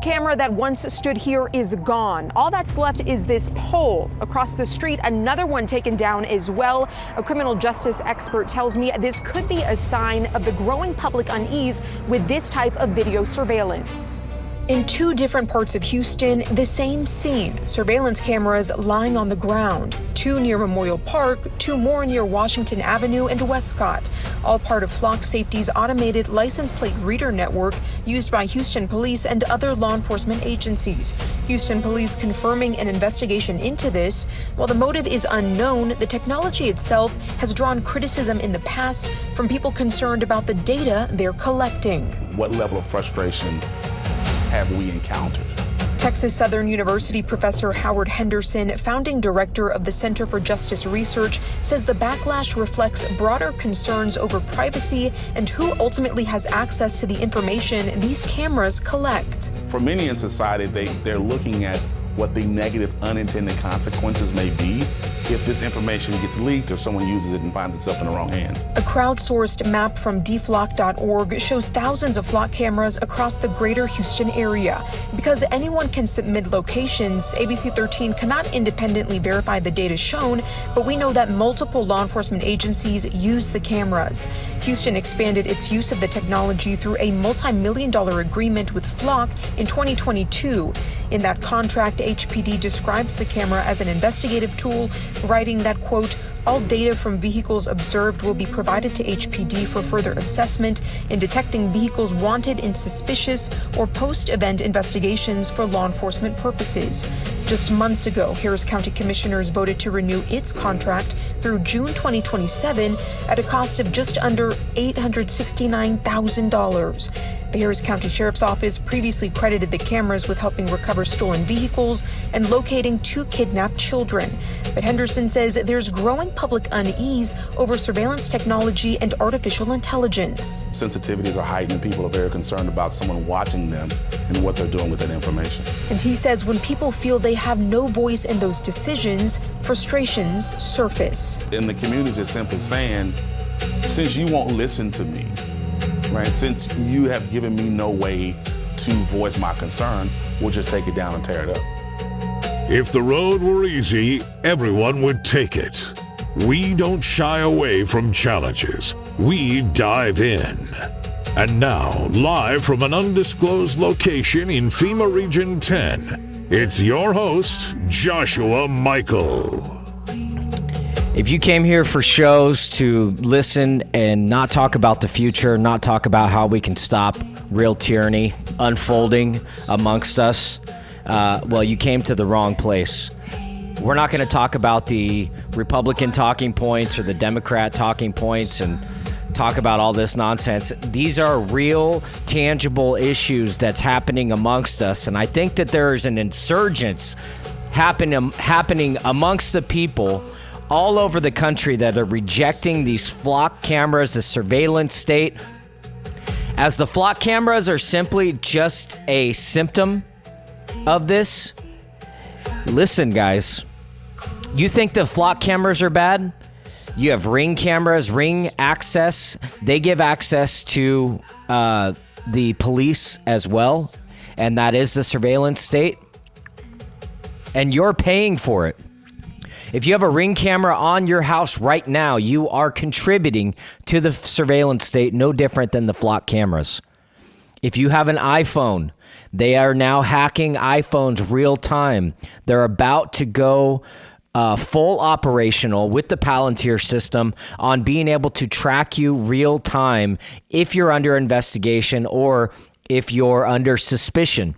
camera that once stood here is gone. All that's left is this pole across the street, another one taken down as well. A criminal justice expert tells me this could be a sign of the growing public unease with this type of video surveillance. In two different parts of Houston, the same scene, surveillance cameras lying on the ground. Two near Memorial Park, two more near Washington Avenue and Westcott, all part of Flock Safety's automated license plate reader network used by Houston police and other law enforcement agencies. Houston police confirming an investigation into this. While the motive is unknown, the technology itself has drawn criticism in the past from people concerned about the data they're collecting. What level of frustration have we encountered? Texas Southern University professor Howard Henderson, founding director of the Center for Justice Research, says the backlash reflects broader concerns over privacy and who ultimately has access to the information these cameras collect. For many in society, they're looking at what the negative unintended consequences may be if this information gets leaked or someone uses it and finds itself in the wrong hands. A crowdsourced map from dflock.org shows thousands of Flock cameras across the greater Houston area. Because anyone can submit locations, ABC 13 cannot independently verify the data shown, but we know that multiple law enforcement agencies use the cameras. Houston expanded its use of the technology through a multi-million-dollar agreement with Flock in 2022. In that contract, HPD describes the camera as an investigative tool, writing that, quote, all data from vehicles observed will be provided to HPD for further assessment in detecting vehicles wanted in suspicious or post-event investigations for law enforcement purposes. Just months ago, Harris County Commissioners voted to renew its contract through June 2027 at a cost of just under $869,000. The Harris County Sheriff's Office previously credited the cameras with helping recover stolen vehicles and locating two kidnapped children. But Henderson says there's growing public unease over surveillance technology and artificial intelligence. Sensitivities are heightened. People are very concerned about someone watching them and what they're doing with that information. And he says when people feel they have no voice in those decisions, frustrations surface. And the community is simply saying, since you won't listen to me, right, since you have given me no way to voice my concern, we'll just take it down and tear it up. If the road were easy, everyone would take it. We don't shy away from challenges. We dive in. And now, live from an undisclosed location in FEMA Region 10, it's your host, Joshua Michael. If you came here for shows to listen and not talk about the future, not talk about how we can stop real tyranny unfolding amongst us, well, you came to the wrong place. We're not going to talk about the Republican talking points or the Democrat talking points and talk about all this nonsense. These are real, tangible issues that's happening amongst us. And I think that there is an insurgence happening amongst the people all over the country that are rejecting these Flock cameras, the surveillance state, as the Flock cameras are simply just a symptom of this. Listen, guys, you think the Flock cameras are bad? You have Ring cameras, Ring access. They give access to the police as well, and that is the surveillance state, and you're paying for it. If you have a Ring camera on your house right now, you are contributing to the surveillance state, no different than the Flock cameras. If you have an iPhone, they are now hacking iPhones real time. They're about to go full operational with the Palantir system on being able to track you real time if you're under investigation or if you're under suspicion.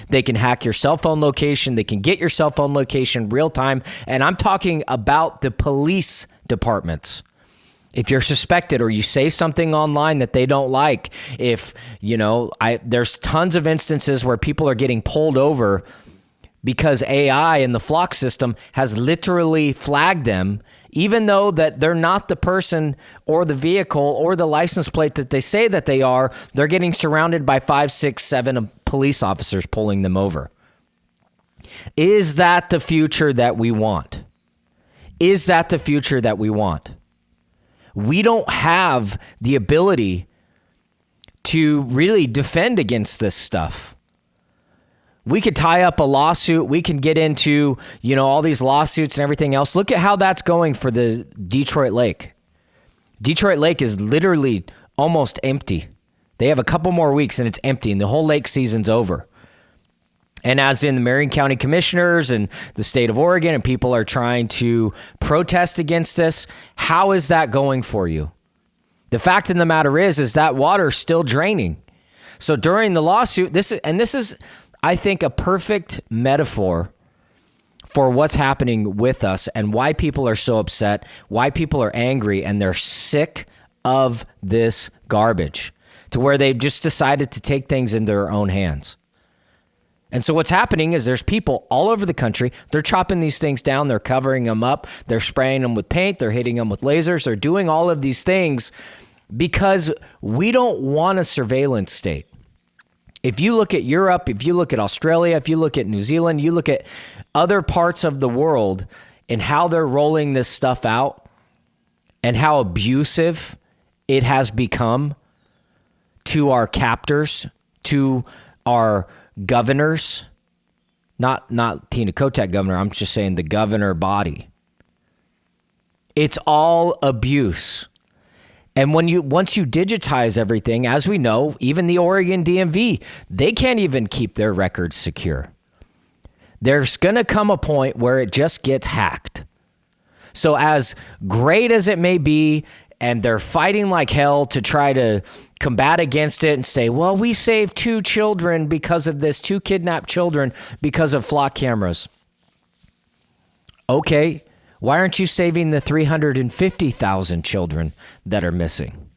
They can hack your cell phone location. They can get your cell phone location real time. And I'm talking about the police departments. If you're suspected or you say something online that they don't like, if, there's tons of instances where people are getting pulled over because AI in the Flock system has literally flagged them, even though that they're not the person or the vehicle or the license plate that they say that they are. They're getting surrounded by 5, 6, 7 police officers pulling them over. Is that the future that we want? Is that the future that we want? We don't have the ability to really defend against this stuff. We could tie up a lawsuit. We can get into, all these lawsuits and everything else. Look at how that's going for the Detroit Lake. Detroit Lake is literally almost empty. They have a couple more weeks and it's empty and the whole lake season's over. And as in the Marion County commissioners and the state of Oregon and people are trying to protest against this, how is that going for you? The fact of the matter is that water's still draining. So during the lawsuit, this is, I think, a perfect metaphor for what's happening with us and why people are so upset, why people are angry, and they're sick of this garbage to where they've just decided to take things into their own hands. And so what's happening is there's people all over the country. They're chopping these things down. They're covering them up. They're spraying them with paint. They're hitting them with lasers. They're doing all of these things because we don't want a surveillance state. If you look at Europe, if you look at Australia, if you look at New Zealand, you look at other parts of the world and how they're rolling this stuff out and how abusive it has become to our captors, to our governors, not Tina Kotek governor, I'm just saying the governor body. It's all abuse. And once you digitize everything, as we know, even the Oregon DMV, they can't even keep their records secure. There's going to come a point where it just gets hacked. So as great as it may be, and they're fighting like hell to try to combat against it and say, well, we saved 2 children because of this, 2 kidnapped children because of flock cameras. Okay. Why aren't you saving the 350,000 children that are missing?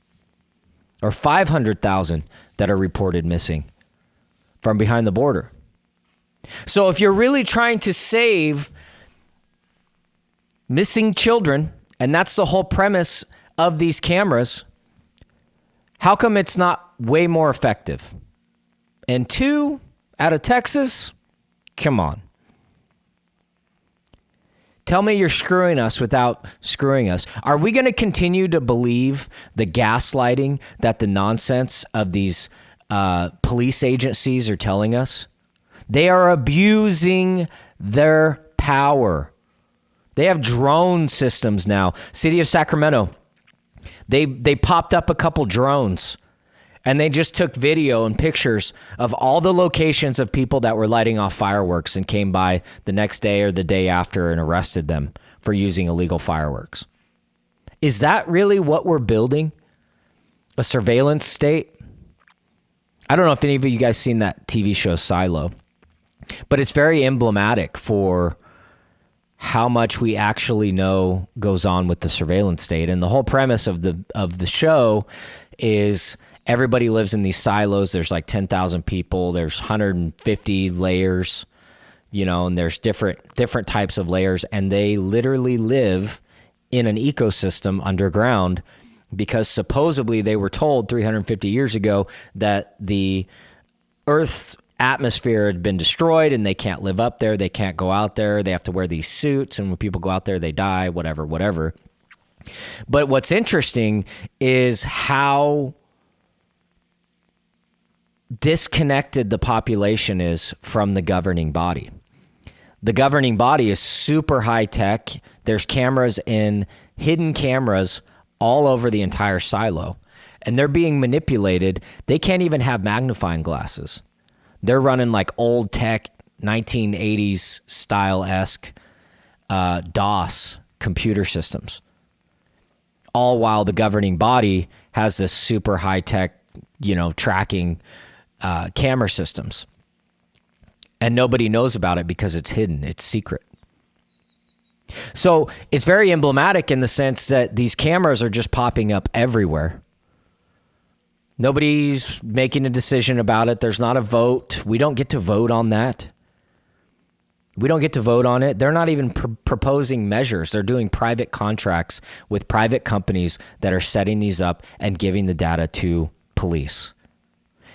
Or 500,000 that are reported missing from behind the border? So if you're really trying to save missing children, and that's the whole premise of these cameras, how come it's not way more effective? And 2 out of Texas? Come on. Tell me you're screwing us without screwing us. Are we going to continue to believe the gaslighting that the nonsense of these police agencies are telling us? They are abusing their power. They have drone systems now. City of Sacramento, they popped up a couple drones and they just took video and pictures of all the locations of people that were lighting off fireworks and came by the next day or the day after and arrested them for using illegal fireworks. Is that really what we're building? A surveillance state? I don't know if any of you guys seen that TV show Silo, but it's very emblematic for how much we actually know goes on with the surveillance state. And the whole premise of the show is everybody lives in these silos. There's like 10,000 people. There's 150 layers, and there's different types of layers. And they literally live in an ecosystem underground because supposedly they were told 350 years ago that the Earth's atmosphere had been destroyed and they can't live up there. They can't go out there. They have to wear these suits. And when people go out there, they die, whatever. But what's interesting is how disconnected the population is from the governing body. The governing body is super high tech. There's hidden cameras all over the entire silo, and they're being manipulated. They can't even have magnifying glasses. They're running like old tech 1980s style-esque DOS computer systems, all while the governing body has this super high tech, tracking camera systems. And nobody knows about it because it's hidden. It's secret. So it's very emblematic in the sense that these cameras are just popping up everywhere. Nobody's making a decision about it. There's not a vote. We don't get to vote on that. We don't get to vote on it. They're not even proposing measures. They're doing private contracts with private companies that are setting these up and giving the data to police.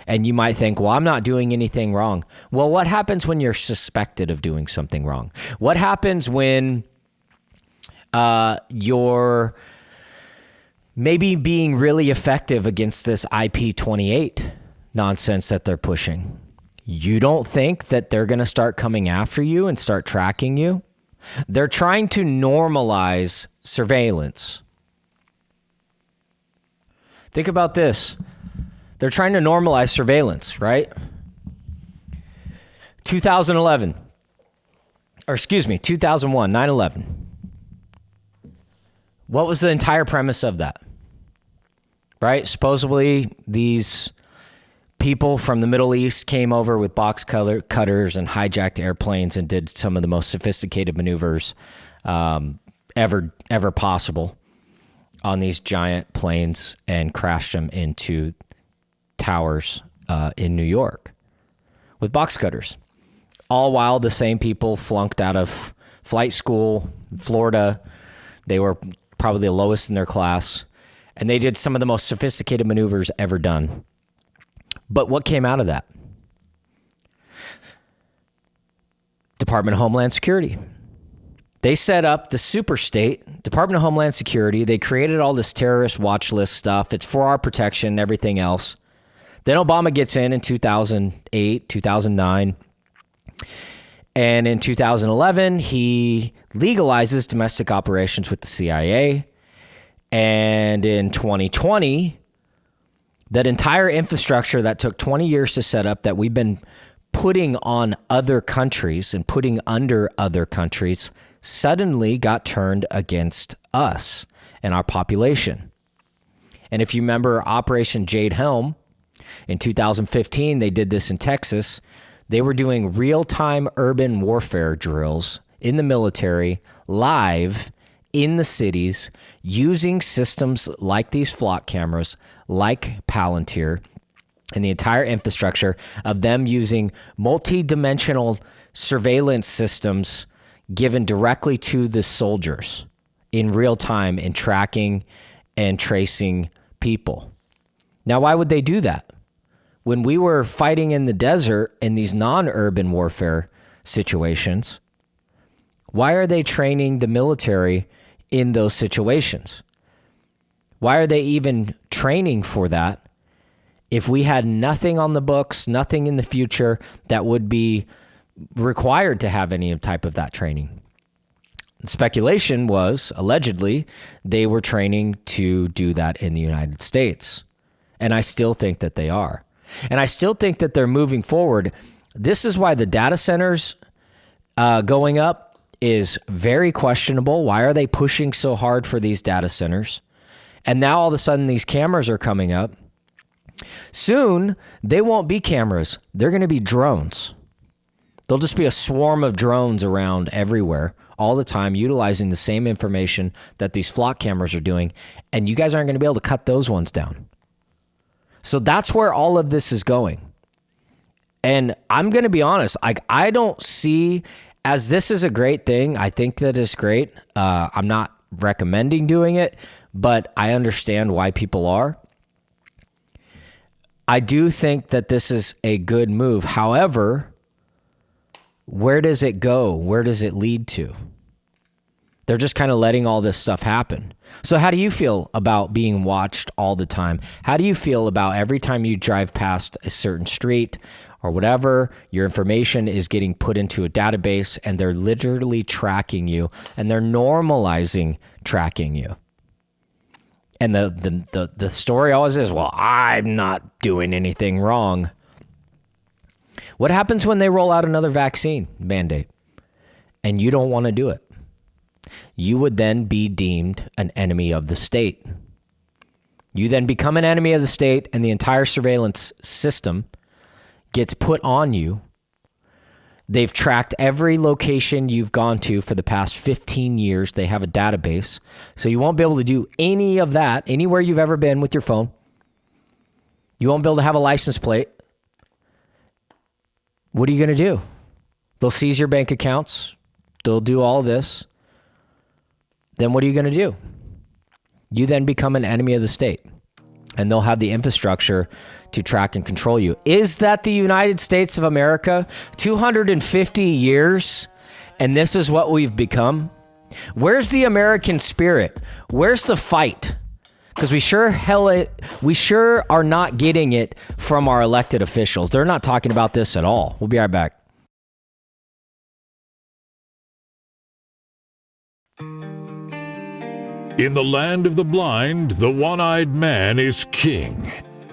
And you might think, well, I'm not doing anything wrong. Well, what happens when you're suspected of doing something wrong? What happens when you're maybe being really effective against this IP28 nonsense that they're pushing? You don't think that they're going to start coming after you and start tracking you? They're trying to normalize surveillance. Think about this. They're trying to normalize surveillance, right? 2001, 9/11. What was the entire premise of that? Right? Supposedly, these people from the Middle East came over with box cutters and hijacked airplanes and did some of the most sophisticated maneuvers ever possible on these giant planes and crashed them into towers in New York with box cutters. All while the same people flunked out of flight school in Florida. They were probably the lowest in their class, and they did some of the most sophisticated maneuvers ever done. But what came out of that? Department of Homeland Security. They set up the super state, Department of Homeland Security. They created all this terrorist watch list stuff. It's for our protection and everything else. Then Obama gets in 2008, 2009. And in 2011, he legalizes domestic operations with the CIA. And in 2020, that entire infrastructure that took 20 years to set up, that we've been putting on other countries and putting under other countries, suddenly got turned against us and our population. And if you remember Operation Jade Helm, in 2015, they did this in Texas. They were doing real-time urban warfare drills in the military, live in the cities, using systems like these flock cameras, like Palantir, and the entire infrastructure of them using multi-dimensional surveillance systems given directly to the soldiers in real time in tracking and tracing people. Now, why would they do that? When we were fighting in the desert in these non-urban warfare situations, why are they training the military in those situations? Why are they even training for that if we had nothing on the books, nothing in the future that would be required to have any type of that training? Speculation was, allegedly, they were training to do that in the United States. And I still think that they are. And I still think that they're moving forward. This is why the data centers going up is very questionable. Why are they pushing so hard for these data centers? And now all of a sudden these cameras are coming up. Soon they won't be cameras. They're going to be drones. There'll just be a swarm of drones around everywhere all the time, utilizing the same information that these flock cameras are doing. And you guys aren't going to be able to cut those ones down. So that's where all of this is going. And I'm going to be honest, I don't see, as this is a great thing. I think that is great. I'm not recommending doing it, but I understand why people are. I do think that this is a good move. However, where does it go? Where does it lead to? They're just kind of letting all this stuff happen. So how do you feel about being watched all the time? How do you feel about every time you drive past a certain street or whatever, your information is getting put into a database and they're literally tracking you and they're normalizing tracking you? And the story always is, well, I'm not doing anything wrong. What happens when they roll out another vaccine mandate and you don't want to do it? You would then be deemed an enemy of the state. You then become an enemy of the state and the entire surveillance system gets put on you. They've tracked every location you've gone to for the past 15 years. They have a database. So you won't be able to do any of that anywhere you've ever been with your phone. You won't be able to have a license plate. What are you going to do? They'll seize your bank accounts. They'll do all this. Then what are you going to do? You then become an enemy of the state. And they'll have the infrastructure to track and control you. Is that the United States of America? 250 years, and this is what we've become? Where's the American spirit? Where's the fight? Because we sure are not getting it from our elected officials. They're not talking about this at all. We'll be right back. In the land of the blind, the one-eyed man is king.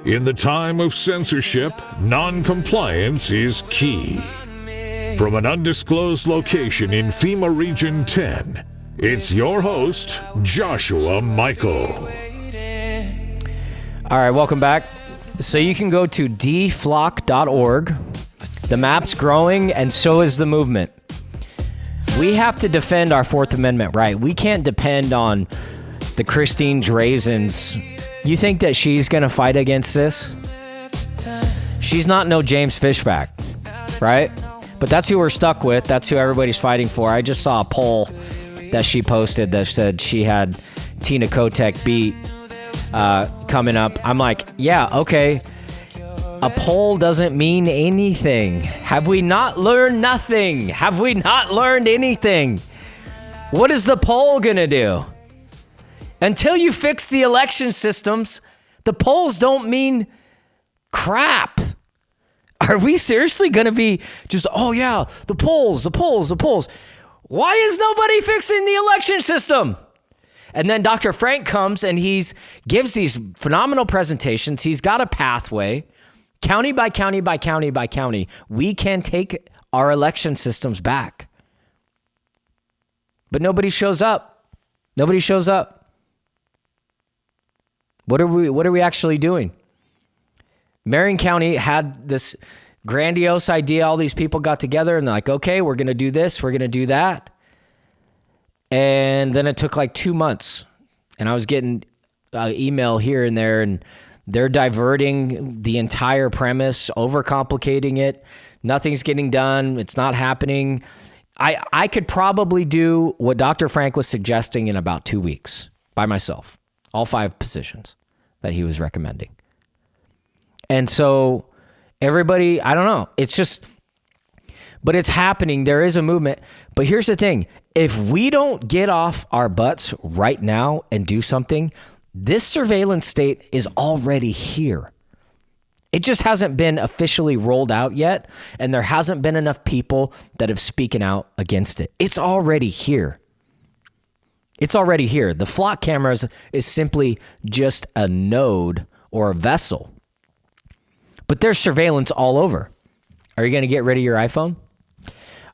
In the time of censorship, non-compliance is key. From an undisclosed location in FEMA Region 10, it's your host, Joshua Michael. All right, welcome back. So you can go to dflock.org. The map's growing, and so is the movement. We have to defend our Fourth Amendment right. We can't depend on the Christine Drazens. You think that she's going to fight against this? She's not no James Fishback, right? But that's who we're stuck with. That's who everybody's fighting for. I just saw a poll that she posted that said she had Tina Kotek beat coming up. I'm like, yeah, okay. A poll doesn't mean anything. Have we not learned nothing? Have we not learned anything? What is the poll gonna do? Until you fix the election systems, the polls don't mean crap. Are we seriously gonna be just, oh yeah, the polls? Why is nobody fixing the election system? And then Dr. Frank comes and gives these phenomenal presentations. He's got a pathway. County by county by county by county, we can take our election systems back. But nobody shows up. Nobody shows up. What are we actually doing? Marion County had this grandiose idea. All these people got together and they're like, okay, we're going to do this. We're going to do that. And then it took like 2 months. And I was getting email here and there, and they're diverting the entire premise, overcomplicating it. Nothing's getting done. It's not happening. I could probably do what Dr. Frank was suggesting in about 2 weeks by myself. All 5 positions that he was recommending. And so everybody, I don't know. It's just, but it's happening. There is a movement. But here's the thing. If we don't get off our butts right now and do something, this surveillance state is already here. It just hasn't been officially rolled out yet, and there hasn't been enough people that have spoken out against it. It's already here. It's already here. The flock cameras is simply just a node or a vessel. But there's surveillance all over. Are you going to get rid of your iPhone?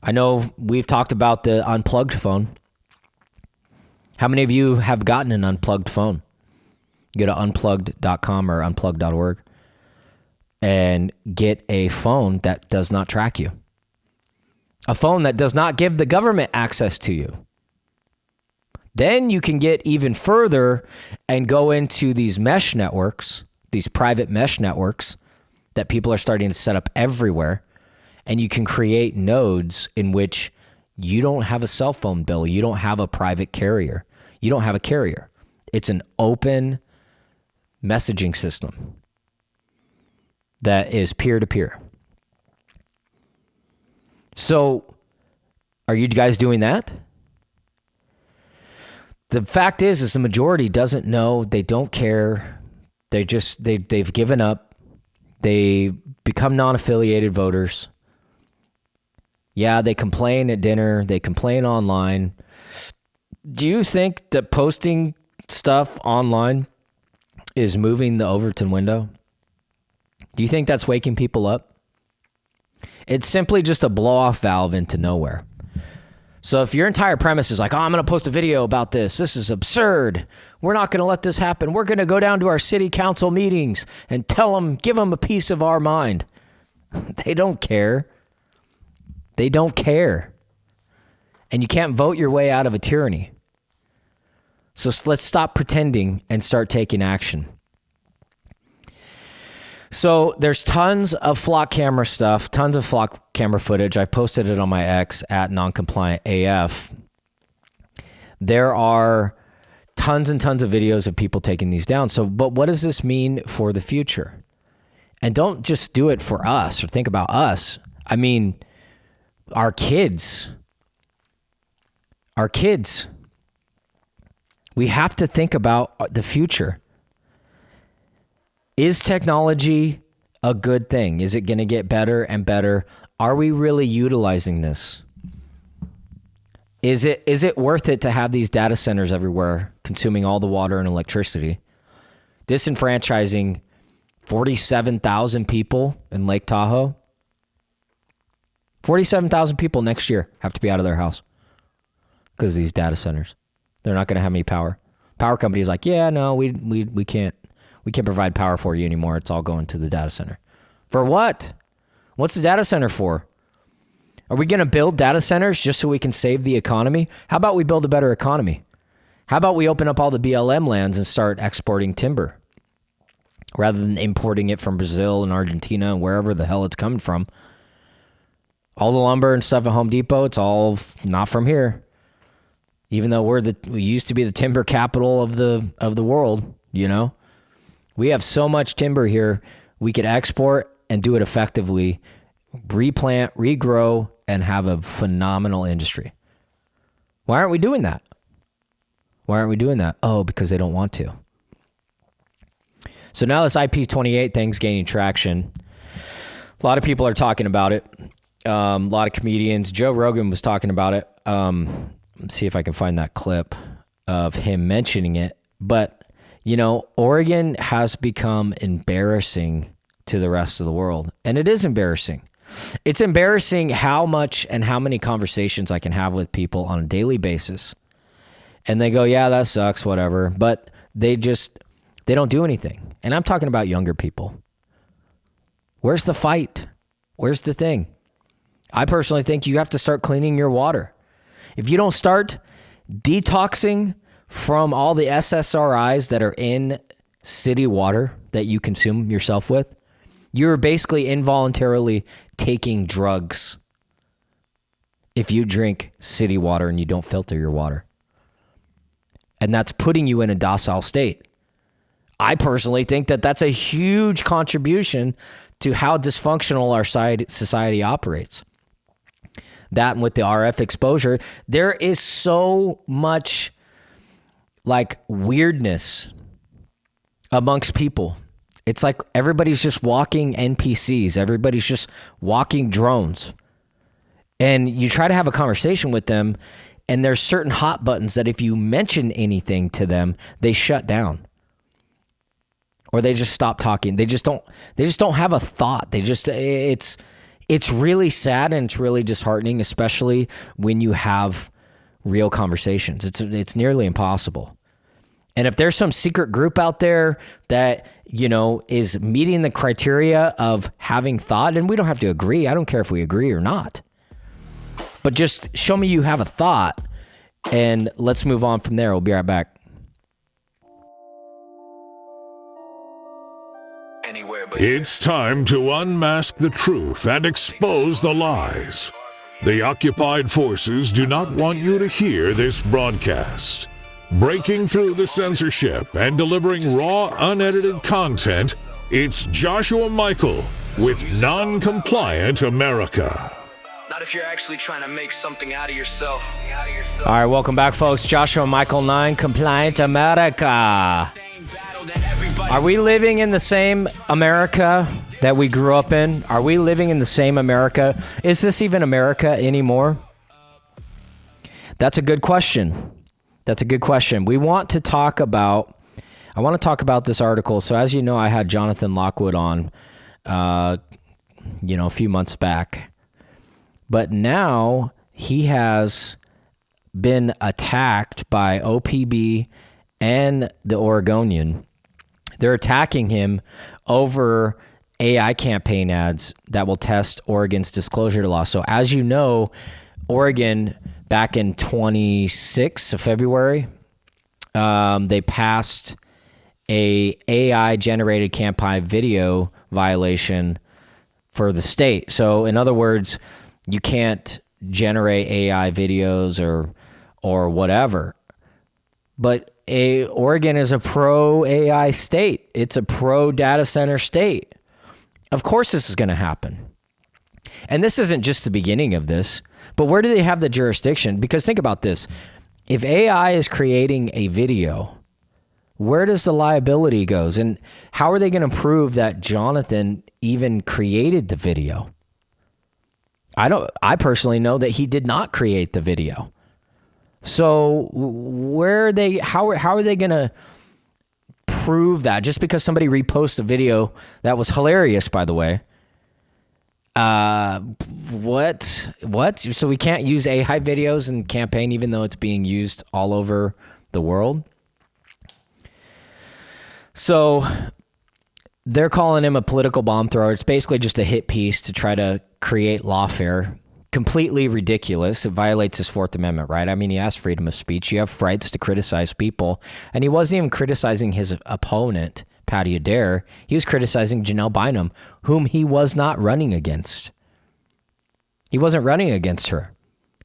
I know we've talked about the unplugged phone. How many of you have gotten an unplugged phone? You go to unplugged.com or unplugged.org and get a phone that does not track you. A phone that does not give the government access to you. Then you can get even further and go into these mesh networks, these private mesh networks that people are starting to set up everywhere. And you can create nodes in which you don't have a cell phone bill. You don't have a private carrier. You don't have a carrier. It's an open messaging system that is peer-to-peer. So are you guys doing that? The fact is the majority doesn't know. They don't care. They've given up. They become non-affiliated voters. Yeah, they complain at dinner. They complain online. Do you think that posting stuff online is moving the Overton window? Do you think that's waking people up? It's simply just a blow-off valve into nowhere. So if your entire premise is like, oh, I'm going to post a video about this. This is absurd. We're not going to let this happen. We're going to go down to our city council meetings and give them a piece of our mind. They don't care. They don't care. And you can't vote your way out of a tyranny. So let's stop pretending and start taking action. So there's tons of flock camera stuff, tons of flock camera footage. I posted it on my X at noncompliantAF. There are tons and tons of videos of people taking these down. So, but what does this mean for the future? And don't just do it for us or think about us. I mean, our kids. We have to think about the future. Is technology a good thing? Is it going to get better and better? Are we really utilizing this? Is it worth it to have these data centers everywhere, consuming all the water and electricity, disenfranchising 47,000 people in Lake Tahoe? 47,000 people next year have to be out of their house because of these data centers. They're not going to have any power. Power company is like, yeah, no, we can't provide power for you anymore. It's all going to the data center. For what? What's the data center for? Are we going to build data centers just so we can save the economy? How about we build a better economy? How about we open up all the BLM lands and start exporting timber rather than importing it from Brazil and Argentina and wherever the hell it's coming from? All the lumber and stuff at Home Depot, it's all not from here. Even though we used to be the timber capital of the world, you know? We have so much timber here, we could export and do it effectively, replant, regrow, and have a phenomenal industry. Why aren't we doing that? Why aren't we doing that? Oh, because they don't want to. So now this IP28 thing's gaining traction. A lot of people are talking about it. A lot of comedians. Joe Rogan was talking about it. Let's see if I can find that clip of him mentioning it. But, you know, Oregon has become embarrassing to the rest of the world. And it is embarrassing. It's embarrassing how much and how many conversations I can have with people on a daily basis. And they go, yeah, that sucks, whatever. But they don't do anything. And I'm talking about younger people. Where's the fight? Where's the thing? I personally think you have to start cleaning your water. If you don't start detoxing from all the SSRIs that are in city water that you consume yourself with, you're basically involuntarily taking drugs if you drink city water and you don't filter your water. And that's putting you in a docile state. I personally think that that's a huge contribution to how dysfunctional our society operates. That and with the RF exposure, there is so much like weirdness amongst people. It's like everybody's just walking NPCs. Everybody's just walking drones. And you try to have a conversation with them, and there's certain hot buttons that if you mention anything to them, they shut down. Or they just stop talking. They just don't have a thought. It's really sad and it's really disheartening, especially when you have real conversations. It's nearly impossible. And if there's some secret group out there that, you know, is meeting the criteria of having thought, and we don't have to agree. I don't care if we agree or not. But just show me you have a thought, and let's move on from there. We'll be right back. It's time to unmask the truth and expose the lies. The occupied forces do not want you to hear this broadcast. Breaking through the censorship and delivering raw, unedited content, it's Joshua Michael with Non-Compliant America. Not if you're actually trying to make something out of yourself. All right, welcome back, folks. Joshua Michael, Non-Compliant America. Are we living in the same America that we grew up in? Are we living in the same America? Is this even America anymore? That's a good question. That's a good question. I want to talk about this article. So as you know, I had Jonathan Lockwood on, a few months back. But now he has been attacked by OPB and the Oregonian. They're attacking him over AI campaign ads that will test Oregon's disclosure law. So as you know, Oregon, back in 26th of February, they passed a AI-generated campaign video violation for the state. So in other words, you can't generate AI videos or whatever. But Oregon is a pro-AI state. It's a pro-data center state. Of course this is going to happen. And this isn't just the beginning of this, but where do they have the jurisdiction? Because think about this. If AI is creating a video, where does the liability goes? And how are they going to prove that Jonathan even created the video? I personally know that he did not create the video. So how are they going to prove that just because somebody reposts a video that was hilarious, by the way? What? So we can't use AI videos in campaign, even though it's being used all over the world. So they're calling him a political bomb thrower. It's basically just a hit piece to try to create lawfare. Completely ridiculous. It violates his Fourth Amendment right. I mean, he has freedom of speech. You have rights to criticize people. And he wasn't even criticizing his opponent, Patty Adair. He was criticizing Janelle Bynum, whom he was not running against. He wasn't running against her.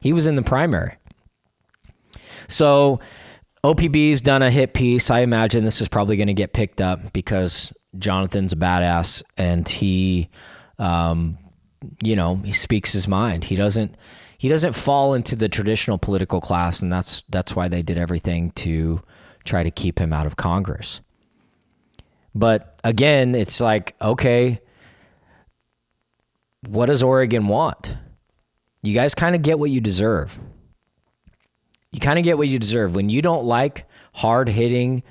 He was in the primary. So OPB's done a hit piece. I imagine this is probably going to get picked up because Jonathan's a badass and he speaks his mind. He doesn't fall into the traditional political class, and that's why they did everything to try to keep him out of Congress. But again, it's like, okay, what does Oregon want? You guys kind of get what you deserve. You kind of get what you deserve. When you don't like hard-hitting,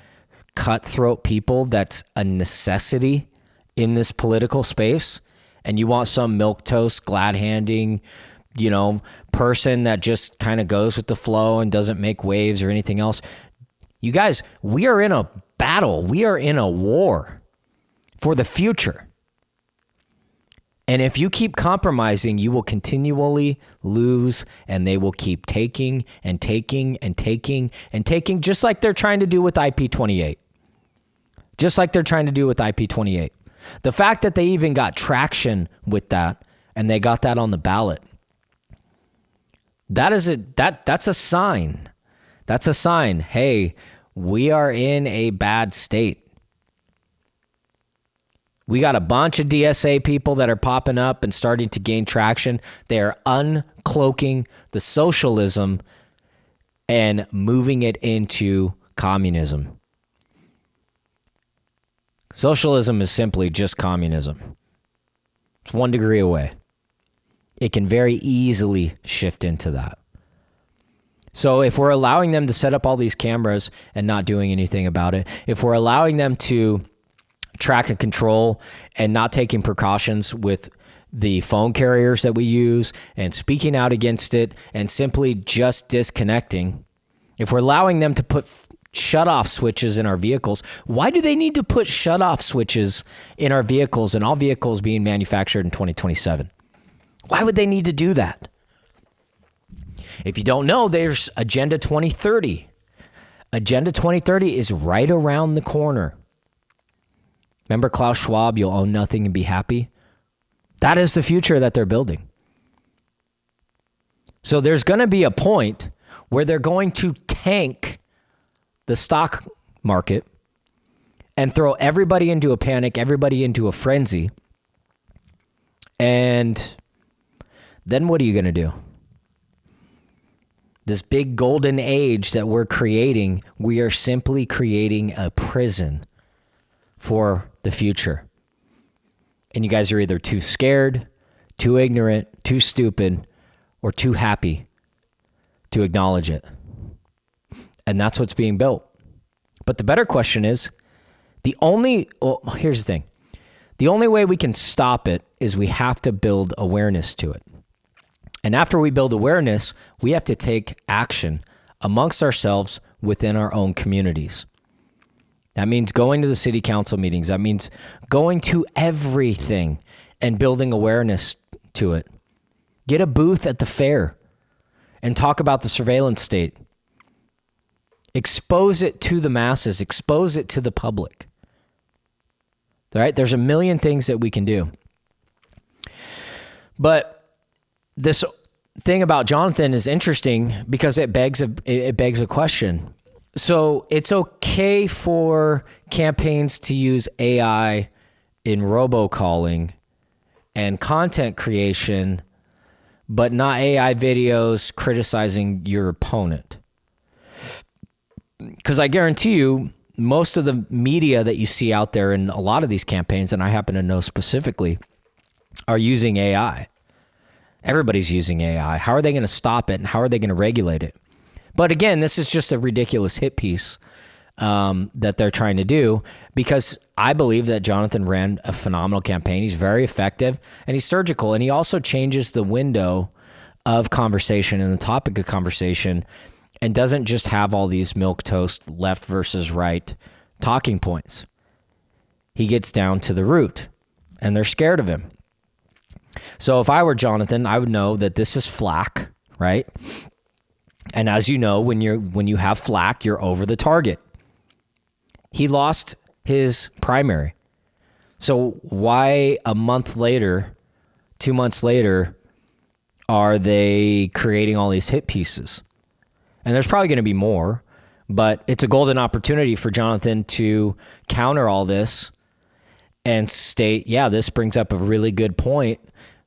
cutthroat people, that's a necessity in this political space, and you want some milquetoast, glad-handing, person that just kind of goes with the flow and doesn't make waves or anything else. You guys, we are in a battle. We are in a war for the future. And if you keep compromising, you will continually lose, and they will keep taking and taking and taking and taking, just like they're trying to do with IP28. Just like they're trying to do with IP28. The fact that they even got traction with that and they got that on the ballot, that's a sign. That's a sign. Hey, we are in a bad state. We got a bunch of DSA people that are popping up and starting to gain traction. They are uncloaking the socialism and moving it into communism. Socialism is simply just communism. It's 1 degree away. It can very easily shift into that. So if we're allowing them to set up all these cameras and not doing anything about it, if we're allowing them to track and control and not taking precautions with the phone carriers that we use and speaking out against it and simply just disconnecting, if we're allowing them to put shut-off switches in our vehicles, why do they need to put shut-off switches in our vehicles and all vehicles being manufactured in 2027? Why would they need to do that? If you don't know, there's Agenda 2030. Agenda 2030 is right around the corner. Remember Klaus Schwab, you'll own nothing and be happy? That is the future that they're building. So there's going to be a point where they're going to tank the stock market and throw everybody into a panic, everybody into a frenzy. And then what are you going to do? This big golden age that we're creating, we are simply creating a prison for the future. And you guys are either too scared, too ignorant, too stupid, or too happy to acknowledge it. And that's what's being built. But the better question is, here's the thing. The only way we can stop it is we have to build awareness to it. And after we build awareness, we have to take action amongst ourselves within our own communities. That means going to the city council meetings. That means going to everything and building awareness to it. Get a booth at the fair and talk about the surveillance state. Expose it to the masses. Expose it to the public. All right? There's a million things that we can do. But this thing about Jonathan is interesting because it begs a question. So it's okay for campaigns to use AI in robocalling and content creation, but not AI videos criticizing your opponent. Because I guarantee you, most of the media that you see out there in a lot of these campaigns, and I happen to know specifically, are using AI. Everybody's using AI. How are they going to stop it, and how are they going to regulate it? But again, this is just a ridiculous hit piece that they're trying to do, because I believe that Jonathan ran a phenomenal campaign. He's very effective, and he's surgical, and he also changes the window of conversation and the topic of conversation, and doesn't just have all these milquetoast left versus right talking points. He gets down to the root, and they're scared of him. So if I were Jonathan, I would know that this is flack, right? And as you know, when you have flack, you're over the target. He lost his primary. So why a month later, 2 months later, are they creating all these hit pieces? And there's probably going to be more, but it's a golden opportunity for Jonathan to counter all this and state, yeah, this brings up a really good point.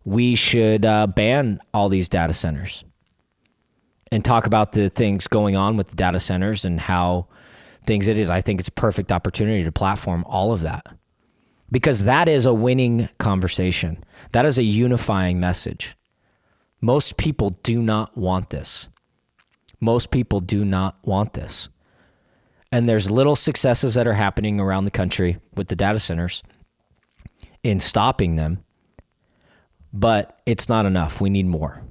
We should ban all these data centers and talk about the things going on with the data centers and how things it is. I think it's a perfect opportunity to platform all of that, because that is a winning conversation. That is a unifying message. Most people do not want this. Most people do not want this. And there's little successes that are happening around the country with the data centers in stopping them, but it's not enough. We need more.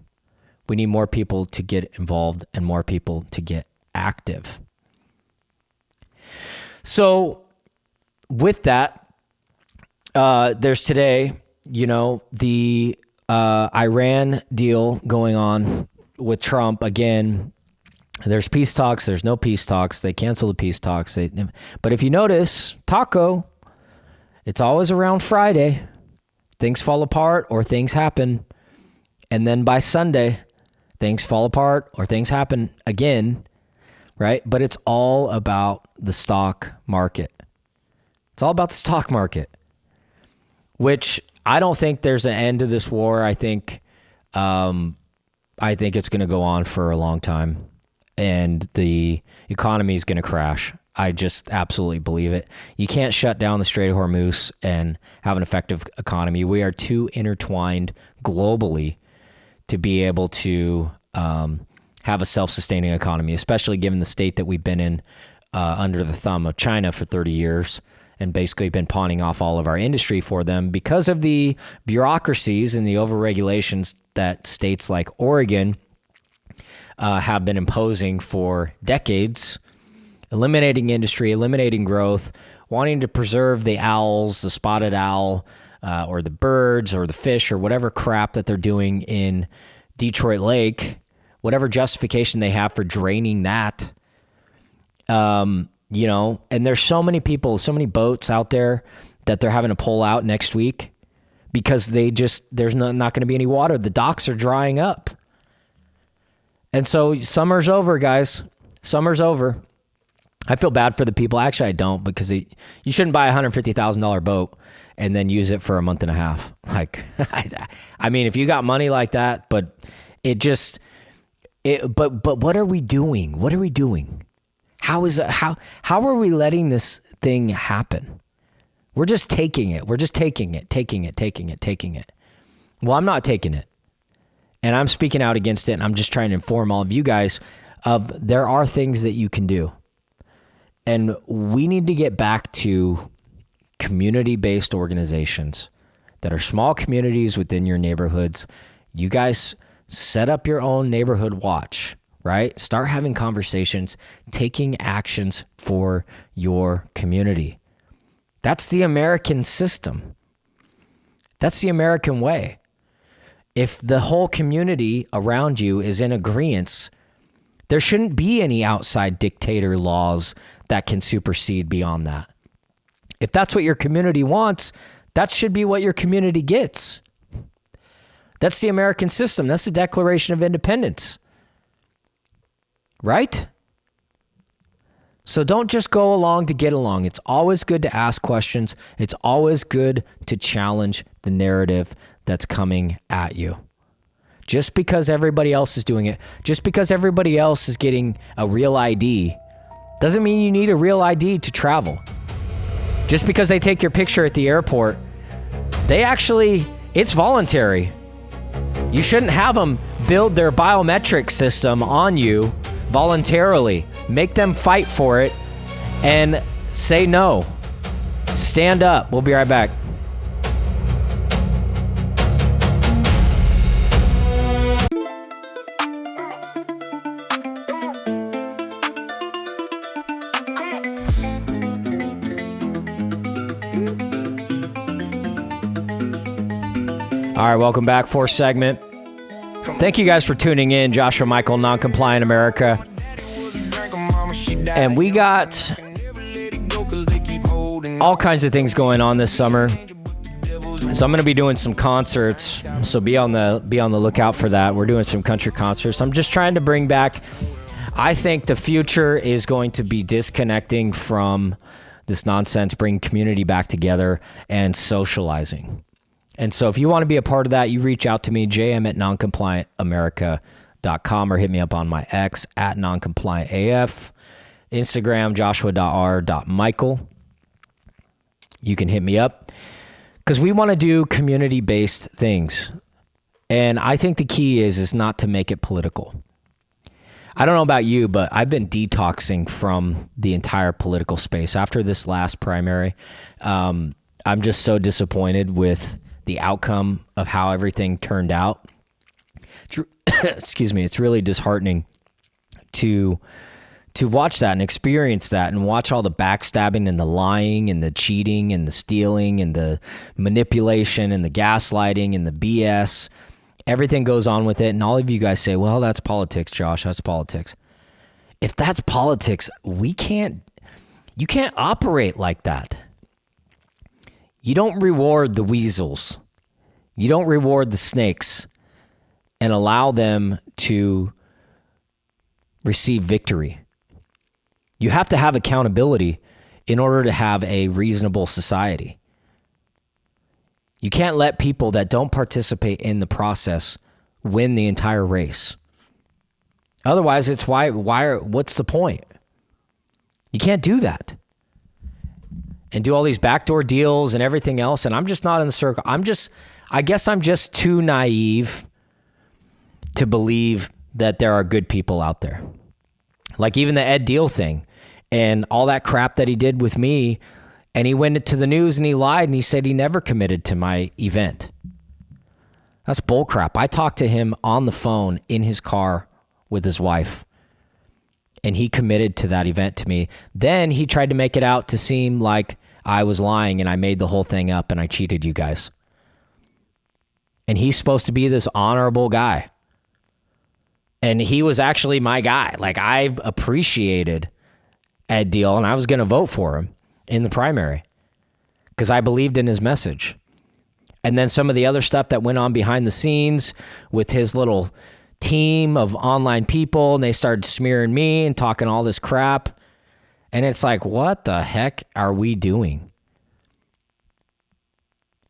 We need more people to get involved and more people to get active. So with that, there's today, the Iran deal going on with Trump again. There's peace talks. There's no peace talks. They cancel the peace talks. But if you notice, Taco, it's always around Friday. Things fall apart or things happen. And then by Sunday, things fall apart or things happen again, right? But it's all about the stock market. It's all about the stock market, which I don't think there's an end to this war. I think it's going to go on for a long time. And the economy is going to crash. I just absolutely believe it. You can't shut down the Strait of Hormuz and have an effective economy. We are too intertwined globally to be able to have a self-sustaining economy, especially given the state that we've been in under the thumb of China for 30 years and basically been pawning off all of our industry for them because of the bureaucracies and the overregulations that states like Oregon have been imposing for decades, eliminating industry, eliminating growth, wanting to preserve the owls, the spotted owl, or the birds or the fish or whatever crap that they're doing in Detroit Lake, whatever justification they have for draining that. And there's so many people, so many boats out there that they're having to pull out next week because there's not going to be any water. The docks are drying up. And so summer's over, guys. Summer's over. I feel bad for the people. Actually, I don't, because you shouldn't buy a $150,000 boat and then use it for a month and a half. Like, I mean, if you got money like that, but what are we doing? What are we doing? How are we letting this thing happen? We're just taking it. We're just taking it. Well, I'm not taking it. And I'm speaking out against it, and I'm just trying to inform all of you guys of there are things that you can do. And we need to get back to community-based organizations that are small communities within your neighborhoods. You guys set up your own neighborhood watch, right? Start having conversations, taking actions for your community. That's the American system. That's the American way. If the whole community around you is in agreement, there shouldn't be any outside dictator laws that can supersede beyond that. If that's what your community wants, that should be what your community gets. That's the American system. That's the Declaration of Independence. Right? So don't just go along to get along. It's always good to ask questions. It's always good to challenge the narrative that's coming at you. Just because everybody else is doing it, just because everybody else is getting a real ID Doesn't mean you need a real ID to travel. Just because they take your picture at the airport, it's voluntary. You shouldn't have them build their biometric system on you voluntarily. Make them fight for it and say no. Stand up. We'll be right back. All right, welcome back. Fourth segment. Thank you guys for tuning in. Joshua Michael, Non-Compliant America. And we got all kinds of things going on this summer. So I'm going to be doing some concerts. So be on the lookout for that. We're doing some country concerts. I'm just trying to bring back, I think the future is going to be disconnecting from this nonsense, bring community back together and socializing. And so if you want to be a part of that, you reach out to me, jm@noncompliantamerica.com, or hit me up on my X @noncompliantaf, Instagram, joshua.r.michael. You can hit me up because we want to do community-based things. And I think the key is not to make it political. I don't know about you, but I've been detoxing from the entire political space after this last primary. I'm just so disappointed with the outcome of how everything turned out. Excuse me. It's really disheartening to watch that and experience that and watch all the backstabbing and the lying and the cheating and the stealing and the manipulation and the gaslighting and the BS. Everything goes on with it. And all of you guys say, well, that's politics, Josh. That's politics. If that's politics, you can't operate like that. You don't reward the weasels. You don't reward the snakes and allow them to receive victory. You have to have accountability in order to have a reasonable society. You can't let people that don't participate in the process win the entire race. Otherwise, it's what's the point? You can't do that. And do all these backdoor deals and everything else. And I'm just not in the circle. I guess I'm just too naive to believe that there are good people out there. Like even the Ed Deal thing and all that crap that he did with me. And he went to the news and he lied and he said he never committed to my event. That's bullcrap. I talked to him on the phone in his car with his wife. And he committed to that event to me. Then he tried to make it out to seem like I was lying and I made the whole thing up and I cheated you guys. And he's supposed to be this honorable guy. And he was actually my guy. Like I appreciated Ed Deal and I was going to vote for him in the primary because I believed in his message. And then some of the other stuff that went on behind the scenes with his little team of online people, and they started smearing me and talking all this crap. And it's like, what the heck are we doing?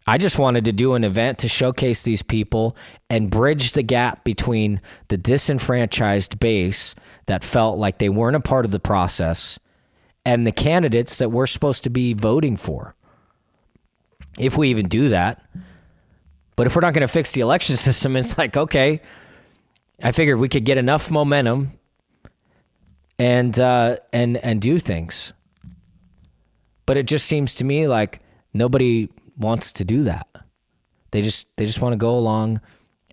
I just wanted to do an event to showcase these people and bridge the gap between the disenfranchised base that felt like they weren't a part of the process and the candidates that we're supposed to be voting for. If we even do that. But if we're not going to fix the election system, it's like, okay, I figured we could get enough momentum and do things. But it just seems to me like nobody wants to do that. They just want to go along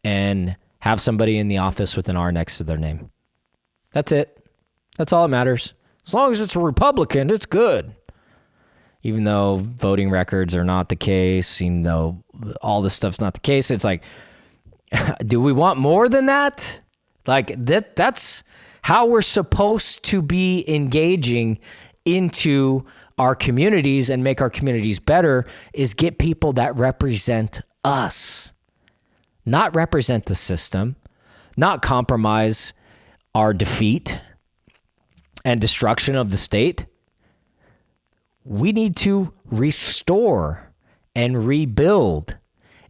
and have somebody in the office with an R next to their name. That's it. That's all that matters. As long as it's a Republican, it's good. Even though voting records are not the case, even though all this stuff's not the case, it's like, do we want more than that? Like that's how we're supposed to be engaging into our communities and make our communities better, is get people that represent us, not represent the system, not compromise our defeat and destruction of the state. We need to restore and rebuild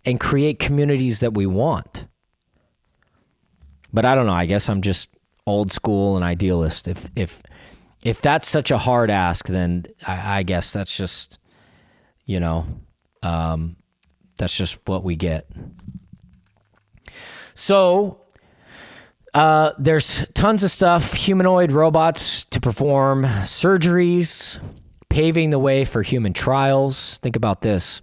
and create communities that we want. But I don't know. I guess I'm just old school and idealist. If if that's such a hard ask, then I guess that's just, that's just what we get. So there's tons of stuff, humanoid robots to perform surgeries, paving the way for human trials. Think about this.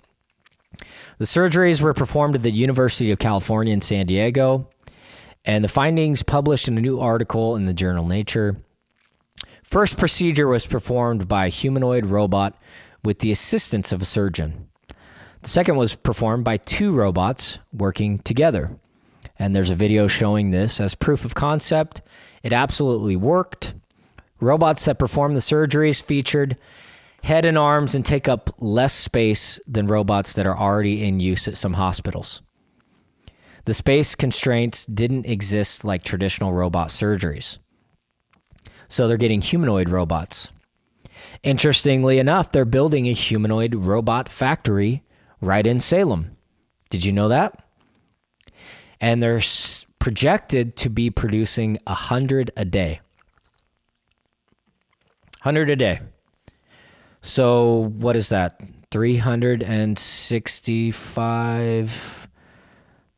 The surgeries were performed at the University of California in San Diego, and the findings published in a new article in the journal Nature. First procedure was performed by a humanoid robot with the assistance of a surgeon. The second was performed by 2 robots working together. And there's a video showing this as proof of concept. It absolutely worked. Robots that perform the surgeries featured head and arms and take up less space than robots that are already in use at some hospitals. The space constraints didn't exist like traditional robot surgeries. So they're getting humanoid robots. Interestingly enough, they're building a humanoid robot factory right in Salem. Did you know that? And they're projected to be producing 100 a day. 100 a day. So what is that? 365.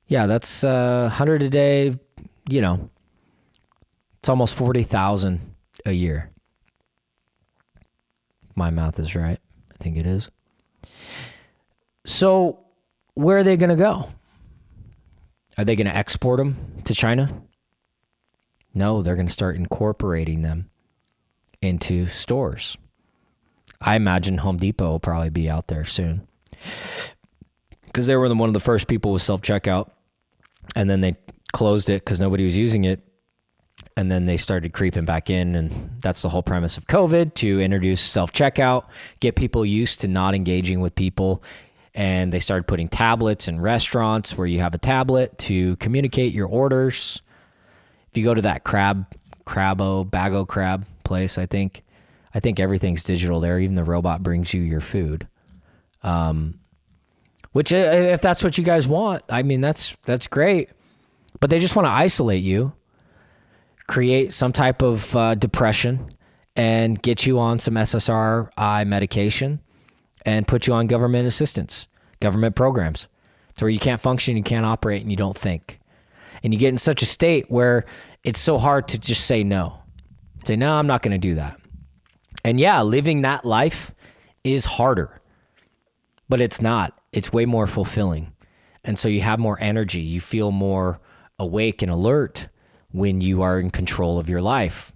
Yeah, that's 100 a day. It's almost 40,000 a year. My math is right. I think it is. So where are they going to go? Are they going to export them to China? No, they're going to start incorporating them into stores. I imagine Home Depot will probably be out there soon, because they were one of the first people with self-checkout, and then they closed it because nobody was using it, and then they started creeping back in, and that's the whole premise of COVID, to introduce self-checkout, get people used to not engaging with people. And they started putting tablets in restaurants where you have a tablet to communicate your orders. If you go to that Bago Crab place, I think everything's digital there. Even the robot brings you your food. Which, if that's what you guys want, I mean, that's great. But they just want to isolate you, create some type of depression, and get you on some SSRI medication, and put you on government assistance, government programs. It's where you can't function, you can't operate, and you don't think. And you get in such a state where it's so hard to just say no. Say, no, I'm not going to do that. And yeah, living that life is harder, but it's not. It's way more fulfilling. And so you have more energy. You feel more awake and alert when you are in control of your life,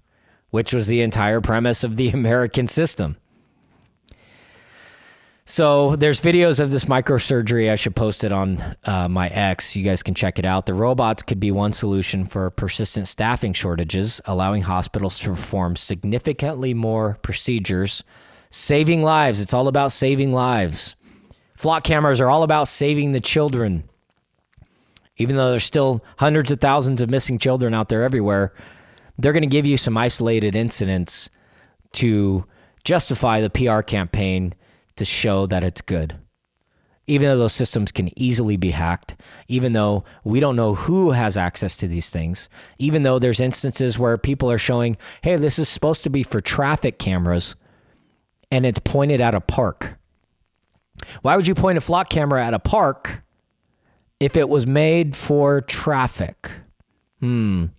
which was the entire premise of the American system. So there's videos of this microsurgery. I should post it on my X. You guys can check it out. The robots could be one solution for persistent staffing shortages, allowing hospitals to perform significantly more procedures, saving lives. It's all about saving lives. Flock cameras are all about saving the children. Even though there's still hundreds of thousands of missing children out there everywhere, they're going to give you some isolated incidents to justify the PR campaign to show that it's good. Even though those systems can easily be hacked, even though we don't know who has access to these things, even though there's instances where people are showing, hey, this is supposed to be for traffic cameras, and it's pointed at a park. Why would you point a flock camera at a park if it was made for traffic? The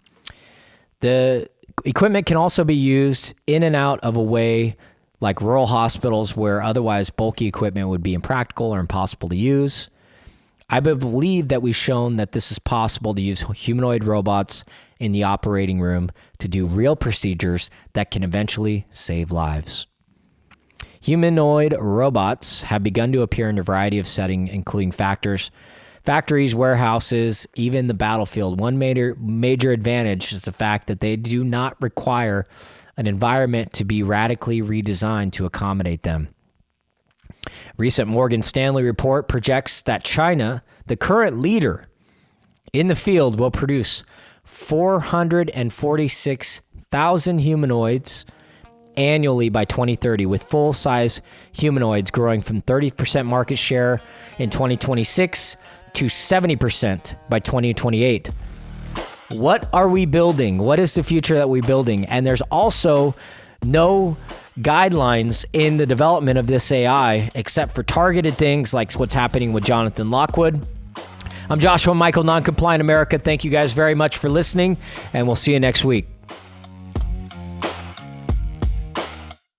equipment can also be used in and out of a way like rural hospitals where otherwise bulky equipment would be impractical or impossible to use. I believe that we've shown that this is possible to use humanoid robots in the operating room to do real procedures that can eventually save lives. Humanoid robots have begun to appear in a variety of settings, including factories, warehouses, even the battlefield. One major advantage is the fact that they do not require an environment to be radically redesigned to accommodate them. Recent Morgan Stanley report projects that China, the current leader in the field, will produce 446,000 humanoids annually by 2030, with full-size humanoids growing from 30% market share in 2026 to 70% by 2028. What are we building? What is the future that we're building? And there's also no guidelines in the development of this AI except for targeted things like what's happening with Jonathan Lockwood. I'm Joshua Michael, Noncompliant America. Thank you guys very much for listening, and we'll see you next week.